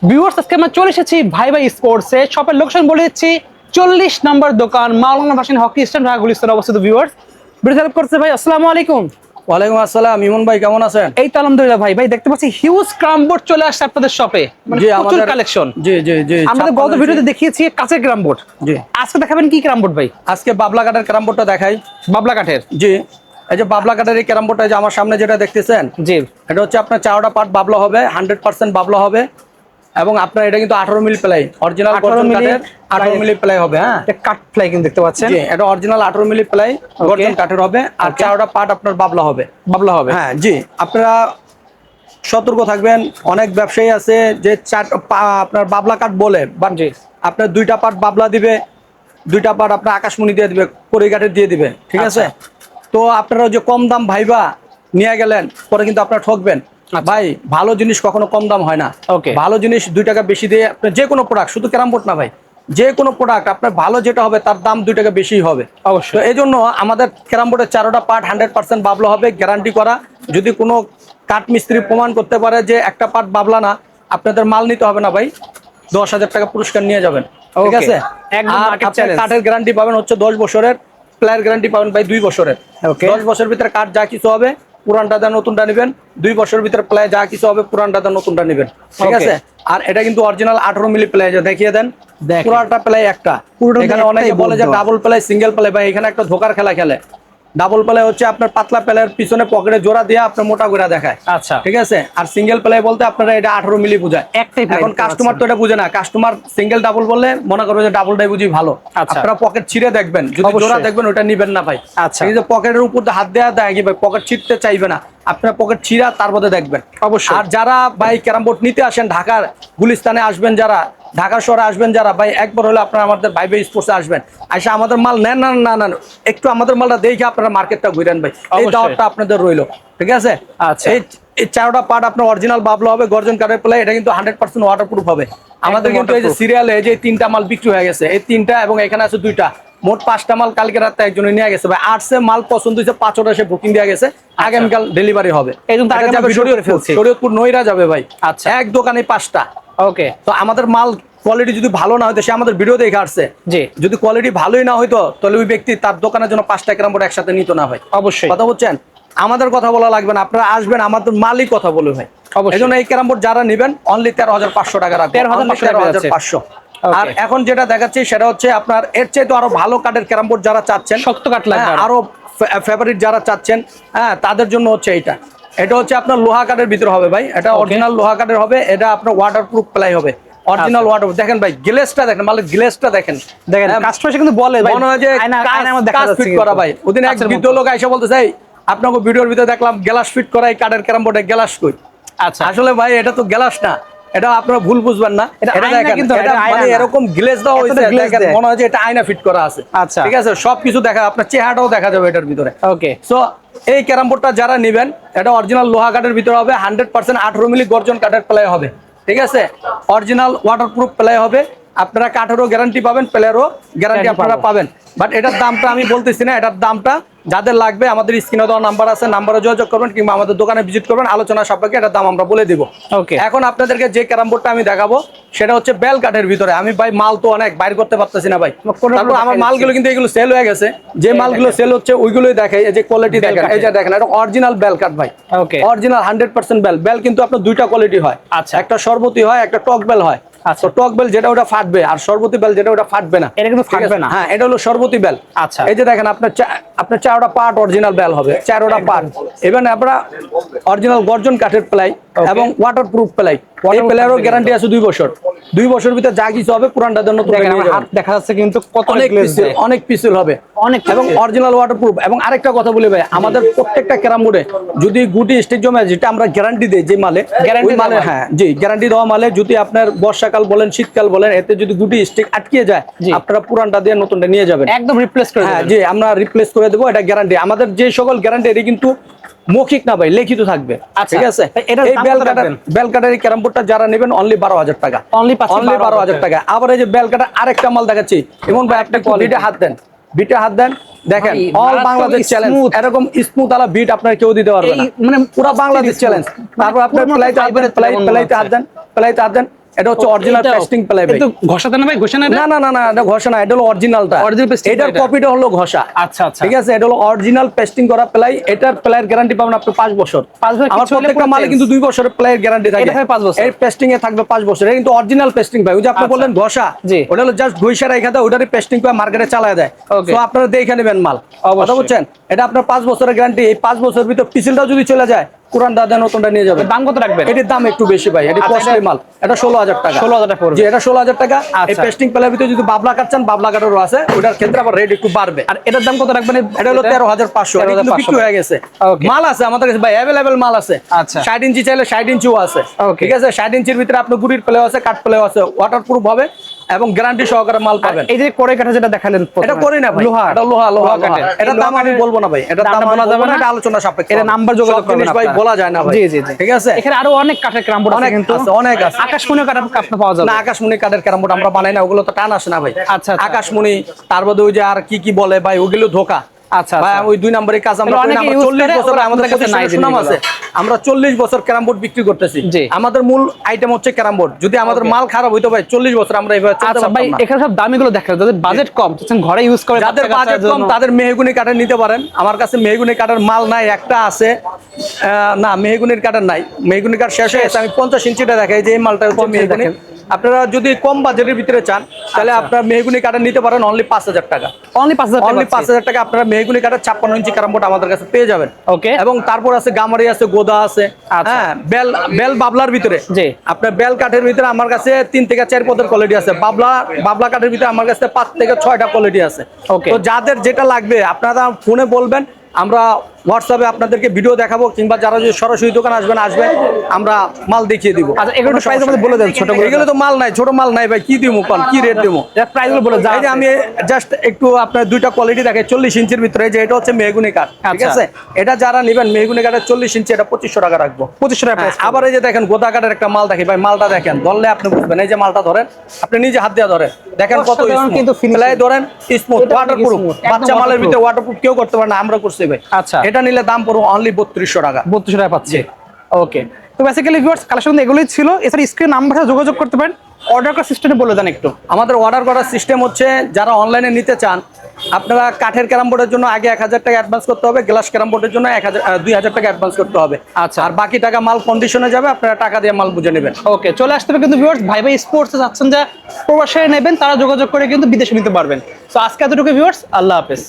Viewers আজকে আমরা চলে এসেছি ভাই ভাই স্পোর্টসে। শপের লোকেশন বলে দিচ্ছি, 40 নম্বর দোকান, মাওলানা ভাসানী হকি স্ট্যান্ড, ঢাকা গুলিস্তানে অবস্থিত। ভিউয়ার্স ভিডিও হেল্প করছে ভাই, আসসালামু আলাইকুম। ওয়ালাইকুম আসসালাম। ইমন ভাই কেমন আছেন? এই তো আলহামদুলিল্লাহ ভাই। ভাই দেখতে পাচ্ছি হিউজ ক্রামবোর্ড চলে আসছে আপনাদের শপে, মানে জি প্রচুর আমাদের কালেকশন। জি জি জি আমাদের গত ভিডিওতে দেখিয়েছি কাঁচের ক্রামবোর্ড, জি আজকে দেখাবেন কি ক্রামবোর্ড ভাই? আজকে বাবলা কাঠের ক্যারাম বোর্ডটা দেখাই। বাবলা কাঠের? জি, এই যে বাবলা কাঠের এই ক্যারাম বোর্ডটা যে আমার সামনে যেটা দেখতেছেন, জি এটা হচ্ছে আপনার 4টা পার্ট বাবলা হবে, 100% বাবলা হবে। এবং আপনার এটা কিন্তু 18 মিলি প্লাই, অরিজিনাল 18 মিলি 18 মিলি প্লাই হবে। হ্যাঁ, এটা কাঠ প্লাই কিন্তু দেখতে পাচ্ছেন। জি, এটা অরিজিনাল 18 মিলি প্লাই গর্জন কাঠের হবে, আর 4টা পার্ট আপনার বাবলা হবে। বাবলা হবে, হ্যাঁ জি। আপনারা সতর্ক থাকবেন, অনেক ব্যবসায়ী আছে যে আপনার বাবলা কাঠ বলে, বাট জি আপনার 2টা পার্ট বাবলা দিবে, 2টা পার্ট আপনার আকাশমণি দিয়ে দিবে, কড়ি কাঠের দিয়ে দিবে, ঠিক আছে? তো আপনারা যে কম দাম ভাইবা নিয়ে গেলেন, পরে কিন্তু আপনারা ঠকবেন। ভাই, ভালো জিনিস কখনো কম দাম হয় না। ওকে, ভালো জিনিস 2 টাকা বেশি দিয়ে আপনার যে কোনো প্রোডাক্ট, শুধু ক্যারাম বোর্ড না ভাই, যে কোনো প্রোডাক্ট আপনার ভালো যেটা হবে তার দাম 2 টাকা বেশি হবে অবশ্যই। অবশ্যই। এই জন্য আমাদের ক্যারাম বোর্ডের 4টা পার্ট 100% বাবলা হবে, গ্যারান্টি করা। যদি কোনো কাঠ মিস্ত্রি প্রমাণ করতে পারে যে একটা পার্ট বাবলা না, আপনাদের মাল নিতে হবে না ভাই, 10,000 টাকা পুরস্কার নিয়ে যাবেন, ঠিক আছে? একদম আর মার্কেট আপনি চ্যালেঞ্জ। কাঠের গ্যারান্টি পাবেন হচ্ছে 10 বছরের, প্লেয়ার গ্যারান্টি পাবেন ভাই 2 বছরের। ওকে, 10 বছরের ভিতরে কাঠ যা কিছু হবে পুরানটা দা নতুনটা নেবেন, 2 বছরের ভিতরে প্লাই যা কিছু হবে পুরানটা দা নতুনটা নেবেন, ঠিক Okay. আছে? আর এটা কিন্তু অরিজিনাল 18 মিলি প্লাই, যে দেখিয়ে দেন দেখেন। পুরাটা প্লাই একটা। এখানে অনেকে বলে যে ডাবল প্লাই, সিঙ্গেল প্লাই, ভাই এখানে একটা ধোকার খেলা খেলে। ডাবল প্লাই হচ্ছে আপনার পাতলা প্লাইয়ের পিছনে পকেটে জোড়া দিয়ে আপনার মোটা করে দেখায়, আচ্ছা ঠিক আছে? আর সিঙ্গেল প্লাই বলতে আপনারা এটা 18 মিলি বোঝায়। একটাই প্লাই এখন দেখতে কাস্টমার তো পাচ্ছেন। এটা বুঝে না, কাস্টমার সিঙ্গেল ডাবল বললে মনে করবে যে ডাবলটাই বুঝি ভালো। আচ্ছা। আপনারা পকেট ছিঁড়ে দেখবেন, যদি অবশ্যই। জোড়া দেখবেন ওটা নিবেন না ভাই। আচ্ছা। এই যে পকেটের উপর দিয়ে হাত দেওয়া দেয় কি ভাই, পকেট ছিঁড়তে চাইবে না, আপনারা পকেট ছিঁড়া তার মধ্যে দেখবেন অবশ্যই। আর যারা ভাই ক্যারাম বোর্ড নিতে আসেন, ঢাকার গুলিস্তানে আসবেন, যারা ঢাকা শহরে আসবেন, যারা ভাই একবার হলে আপনারা আমাদের ভাই ভাই স্পোর্টসে আসবেন, আসে আমাদের মাল নেন না না না, একটু আমাদের মালটা দেখে আপনারা মার্কেটটা ঘুরেন ভাই, এই দাওয়াতটা আপনাদের রইলো, ঠিক আছে? আচ্ছা। এই 4টা পার্ট আপনার অরিজিনাল বাবলা হবে, গর্জন কাঠের প্লাই, এটা কিন্তু 100% ওয়াটারপ্রুফ হবে। আমাদের কিন্তু এই যে সিরিয়ালে যে 3টা মাল বিক্রি হয়ে গেছে, এই 3টা এবং এখানে আছে 2টা, মোট 5টা মাল কালকে রাতে একজনে নিয়ে গেছে ভাই। 8 মাল পছন্দ হয়েছে, 5টা সে বুকিং দিয়ে গেছে, আগামীকাল ডেলিভারি হবে। একদম তার আগে যাবে আমরা ভিডিও করে ফেলছি। শরীয়তপুর নইরা যাবে ভাই। আচ্ছা। এক দোকানে 5টা। ওকে, তো আমাদের মাল কোয়ালিটি যদি ভালো না হইতো, সে আমাদের ভিডিও দেখে আসছে, জি যদি কোয়ালিটি ভালোই না হইতো তাহলে ওই ব্যক্তি তার দোকানের জন্য 5টা ক্যারাম বোর্ড একসাথে নিত না ভাই। অবশ্যই। কথা বলছেন, আমাদের কথা বলা লাগবে না, আপনারা আসবেন, আমাদের মালিক কথা বলবে ভাই। অবশ্যই। এই জন্য এই ক্যারাম বোর্ড যারা নেবেন অনলি 13,500 টাকা রাখবেন। 13,500। আর এখন যেটা দেখাচ্ছি সেটা হচ্ছে আপনার এর চাইতে আরো ভালো কাঠের ক্যারাম বোর্ড যারা চাচ্ছেন, শক্ত কাঠ লাগবে হ্যাঁ, আরো ফেভারিট যারা চাচ্ছেন, হ্যাঁ, তাদের জন্য হচ্ছে এইটা। এটা হচ্ছে আপনার লোহা কাঠের ভিতরে হবে ভাই, এটা অরিজিনাল লোহা কাঠের হবে, এটা আপনার ওয়াটারপ্রুফ প্লাই হবে, অরিজিনাল ওয়াটার। দেখেন ভাই গ্লেসটা দেখেন, মালের গ্লেসটা দেখেন, দেখেন কাস্টমার কিন্তু বলে ভাই মনে হয় যে কাজ ফিট করা ভাই। ওদিন এক বৃদ্ধ লোক এসে বলতে চাই, আপনাকে ভিডিওর ভিতরে দেখলাম গ্লাস ফিট করা এই কাঠের ক্যারাম বোর্ডে গ্লাস কই। আচ্ছা, আসলে ভাই এটা তো গ্লাস না, এটা আপনারা ভুল বুঝবেন না, এটা এটা আয়না দেখেন, কিন্তু, এটা এটা আয়না মানে না। এরকম গ্লেজ দেওয়া হয়েছে, এতটা glaze দেখেন দেয়। মনে হয় যে এটা আয়না ফিট করা আছে। আচ্ছা। ঠিক আছে, সবকিছু দেখা, আপনার চেহারাটাও দেখা যাবে এটার ভিতরে। ওকে, সো এই ক্যারাম বোর্ডটা যারা নেবেন, এটা অরিজিনাল লোহা কাঠের ভিতরে হবে, 100% 18 মিলি গর্জন কাঠের প্লাই হবে, ঠিক আছে? অরিজিনাল ওয়াটারপ্রুফ প্লাই হবে, আপনারা কাঠেরও গ্যারান্টি পাবেন, প্লেয়ারও গ্যারান্টি আপনারা পাবেন। বাট এটার দামটা আমি বলতেছি না, এটার দামটা যাদের লাগবে আমাদের স্ক্রিনে দেওয়া নাম্বার আছে, নাম্বারে যোগাযোগ করবেন কিংবা আমাদের দোকানে ভিজিট করবেন, আলোচনা সাপেক্ষে এটার দাম আমরা বলে দিব। ওকে। এখন আপনাদেরকে যে ক্যারাম বোর্ডটা আমি দেখাবো সেটা হচ্ছে বেল কাঠের ভিতরে। আমি ভাই মাল তো অনেক বাইর করতে পারতেছি না ভাই, তারপর আমার মালগুলো কিন্তু এগুলো সেল হয়ে গেছে, যে মালগুলো সেল হচ্ছে ওইগুলোই দেখাই। এই যে কোয়ালিটি দেখেন, এই যে দেখেন, এটা অরিজিনাল বেল কাঠ ভাই, ওকে, অরিজিনাল 100% বেল। বেল কিন্তু আপনার 2টা কোয়ালিটি হয়, আচ্ছা। একটা শরবতি হয়, একটা টক বেল হয়। আচ্ছা। টক বেল যেটা ওটা ফাটবে, আর শরবতি বেল যেটা ওটা ফাটবে না, এটা কিন্তু ফাটবে না। হ্যাঁ, এটা হলো শরবতি বেল। আচ্ছা। এই যে দেখেন আপনার 4টা পার্ট অরিজিনাল বেল হবে, 4টা পার্ট। এবার আপনারা অরিজিনাল গর্জন কাঠের প্লাই এবং ওয়াটারপ্রুফ প্লাই, এই প্লাইয়েরও গ্যারান্টি আছে 2 বছর। 2 বছরের ভিতরে যা কিছু হবে পুরানটা জন্য দেখা যাচ্ছে কিন্তু কত অনেক পিসল হবে, অনেক এবং অরিজিনাল ওয়াটারপ্রুফ। এবং আরেকটা কথা বলি ভাই, আমাদের প্রত্যেকটা ক্যারাম বোর্ডে যদি গুটি স্টিক জমে, যেটা আমরা গ্যারান্টি দেই, যে মালে গ্যারান্টি মালে, হ্যাঁ জি, গ্যারান্টি দেওয়া মালে যদি আপনার বর্ষাকাল বলেন শীতকাল বলেন, এতে যদি গুটি স্টিক আটকে যায়, আপনারা পুরানটা দিয়ে নতুনটা নিয়ে যাবেন, একদম রিপ্লেস করে। হ্যাঁ জি, আমরা রিপ্লেস করে দেবো, এটা গ্যারান্টি। আমাদের যে সকল গ্যারান্টি এটি কিন্তু মৌখিক না ভাই, লিখিত থাকবে, ঠিক আছে? এই বেল কাটার ক্যারাম বোর্ডটা যারা নেবেন অনলি 12,000 টাকা, অনলি 12,000 টাকা। আবার এই যে বেল কাটার আরেকটা মাল দেখাচ্ছি, এমন ভাই আপনি বিটে হাত দেন, বিটে হাত দেন, দেখেন অল বাংলাদেশ চ্যালেঞ্জ, এরকম স্মুথ আলা বিট আপনার কেউ দিতে পারবে না, মানে পুরো বাংলাদেশ চ্যালেঞ্জ। তারপর আপনার প্লাইতে হাত দেন, প্লাইতে হাত দেন, প্লাইতে হাত দেন, এটা হচ্ছে অরিজিনাল পেস্টিং প্লাই ভাই। একটু ঘষাতে না ভাই, ঘষা না? না না না না, এটা ঘষা না, এটা হলো অরিজিনালটা। Original pasting এটার এটা? কপিটা হলো ঘষা। আচ্ছা আচ্ছা, ঠিক আছে, এটা হলো অরিজিনাল পেস্টিং করা প্লাই। এটার প্লাইয়ের গ্যারান্টি পাবেন আপনি 5 বছর। 5 বছর আমার কিছু হলে প্রত্যেকটা পুরো মালে change। কিন্তু 2 বছরের প্লাইয়ের গ্যারান্টি থাকে। এটা থাকে 5 বছর। এই পেস্টিং এ থাকবে 5 বছর। এটা কিন্তু অরিজিনাল পেস্টিং ভাই। ওই যে আপনি আচ্ছা। বললেন ঘষা, জি। ওটা হলো জাস্ট ঘষা রেখে দেয়, ওটারই পেস্টিং করে মার্কেটে চালায় দেয়। Okay। সো আপনারা দেখে নেবেন মাল। অবশ্যই। কথা বুঝছেন? এটা আপনার 5 বছরের গ্যারান্টি। এই 5 বছরের ভিতর পিছলটাও যদি চলে যায়, পুরান দাদা নতুনটা নিয়ে যাবে। দাম কত রাখবেন? এটার দাম একটু বেশি ভাই, এটা আচ্ছা, কস্টলি মাল। এটা 16,000 টাকা। 16,000 টাকা পড়বে। জি, এটা 16,000 টাকা। এই আচ্ছা। পেস্টিং প্লাইয়ের ভিতরে যদি বাবলা কাট চান, বাবলা কাটেরও আছে, ওটার ক্ষেত্রে আবার রেট একটু বাড়বে। আর এটার দাম কত রাখবেন? এটা হলো 13,500। এটা কিন্তু 13,500 বিক্রি হয়ে গেছে। Okay। মাল আছে আমাদের কাছে ভাই, অ্যাভেলেবেল মাল আছে। আচ্ছা। 60 ইঞ্চি চাইলে 60 ইঞ্চিও আছে। Okay। ঠিক আছে, 60 ইঞ্চির ভিতরে আপনি গুড়ির প্লে আছে, কাঠ প্লে আছে, ওয়াটারপ্রুফ হবে এবং গ্যারান্টি সহকারে মাল আর পাবেন। এই যে করে কাঠা যেটা দেখালেন প্রথমে, এটা করি না ভাই, লোহা, এটা লোহা লোহা কাঠের। এটা এই দাম লোহা আমি কাঠের বলবো না ভাই, এটা দামটা দাম বলা বলা যাবে যাবে না। না, এটা আলোচনা সাপেক্ষে। এটা নাম্বার যোগাযোগ সব জিনিস করবেন ভাই আপনারা। বলা যায় না ভাই। জি জি জি, ঠিক আছে, এখানে আরো অনেক কাঠের ক্যারাম বোর্ড আছে অনেক কিন্তু, আছে, অনেক আছে। আকাশমণি কাঠ আপনার পাওয়া যাবে না, আকাশমণি কাঠের ক্যারাম বোর্ড আমরা বানাই না, ওগুলো তো টান আসে না ভাই। আচ্ছা, আচ্ছা। আকাশমণি, তার বাদে ওই যে আর কি কি বলে ভাই, ওগুলো ধোকা। আচ্ছা ভাই আচ্ছা। ওই 2 নম্বরের কাজ আমরা তাহলে করি না। অনেকে আমরা use 40 করে, বছর ওরা আমাদের কাছে নাই সুনাম আছে। আমরা 40 বছর ক্যারাম বোর্ড বিক্রি করতেছি। জি। আমাদের মূল আইটেম হচ্ছে ক্যারাম বোর্ড। যদি আমাদের Okay। মাল খারাপ হইতো ভাই, 40 বছর আমরা এইভাবে চলতে আচ্ছা ভাই, পারতাম না। এখানে সব দামিগুলো দেখান, যাদের বাজেট কম, ঘরে ইউজ করে, যাদের বাচ্চা বাজেট কাচ্চার কম জন্য। তাদের মেহগুনি কাঠের নিতে পারেন। আমার কাছে মেহগুনি কাঠের মাল নাই, একটা আছে। না, মেহগুনির কাঠের নাই, মেহগুনি কাঠ শেষ হয়ে গেছে। আমি 50 ইঞ্চিটা দেখাই যে এই মালটা হচ্ছে 50 মেহগুনি। দেখেন। আপনারা যদি কম বাজেটের ভিতরে চান, তাহলে আচ্ছা। আপনারা মেহগুনি কাঠের নিতে পারেন অনলি 5,000 টাকা। অনলি 5,000 টাকা, অনলি 5,000 টাকা আপনারা মেহগুনি কাঠের 56 ইঞ্চি ক্যারাম বোর্ড আমাদের কাছে পেয়ে যাবেন। ওকে। এবং তারপর আছে গামারি আছে, গোদা আছে। আচ্ছা। হ্যাঁ, বেল বেল বাবলার ভিতরে, জি। আপনার বেল কাঠের ভিতরে আমার কাছে 3 থেকে 4 পদের কোয়ালিটি আছে। বাবলা কাঠের ভিতরে আমার কাছে 5 থেকে 6টা কোয়ালিটি আছে। Okay। তো যাদের যেটা লাগবে আপনারা ফোনে বলবেন, আমরা হোয়াটসঅ্যাপে আপনাদেরকে ভিডিও দেখাবো, কিংবা যারা যদি সরাসরি দোকানে আসবেন আমরা মাল দেখিয়ে দিব। আচ্ছা, এগুলো প্রাইস আমাদের বলে দেন, ছোট করে। এগুলো তো মাল নাই, ছোট মাল নাই ভাই, কি দিব কোন, কি রেট দেবো? প্রাইস গুলো বলে এই যে আমি জাস্ট একটু আপনার 2টা কোয়ালিটি দেখাই 40 ইঞ্চির ভিতরে। যে এটা হচ্ছে মেহগুনি কাঠ, ঠিক আচ্ছা। আছে? এটা যারা নেবেন মেহগুনি কাঠের 40 ইঞ্চি, এটা 2500 টাকা রাখবো। 2500 টাকা প্রাইস। আবার এই যে দেখেন গোদা কাঠের একটা মাল দেখি ভাই, মালটা দেখেন, ধরলে আপনি বুঝবেন। এই যে মালটা ধরেন, আপনি নিজে হাত দিয়ে ধরেন, দেখেন কত অসাধারণ কিন্তু স্মুথ। finishing। প্লাই ধরেন স্মুথ, এটা ওয়াটারপ্রুফ। smooth, একদম বাচ্চা মালের waterproof। ভিতরে ওয়াটারপ্রুফ কেউ করতে পারে না, আমরা করছি ভাই। আচ্ছা। এটা নিলে দাম পড়বে অনলি 3200 টাকা। 3200 টাকা পাচ্ছে। ওকে, তো বেসিক্যালি ভিউয়ার্স কালেকশন এগুলোই ছিল। এছাড়া স্ক্রিন নাম্বারে যোগাযোগ করতে পারেন। অর্ডার করার সিস্টেমে বলে দেন একটু। আমাদের অর্ডার করার সিস্টেম হচ্ছে, যারা অনলাইনে নিতে চান, আপনারা কাঠের ক্যারাম বোর্ডের জন্য আগে 1000 টাকা অ্যাডভান্স করতে হবে, গ্লাস ক্যারাম বোর্ডের জন্য 2000 টাকা অ্যাডভান্স করতে হবে। আচ্ছা। আর বাকি টাকা মাল কন্ডিশনে যাবে, আপনারা টাকা দিয়ে মাল বুঝে নেবেন। ওকে, চলে আসতে হবে কিন্তু ভিউয়ার্স, ভাই ভাই স্পোর্টসে যাচ্ছেন, যা প্রবাসে নেবেন তারা যোগাযোগ করে কিন্তু বিদেশে নিতে পারবেন। তো আজকে এতটুকু ভিউয়ার্স, আল্লাহ হাফেজ।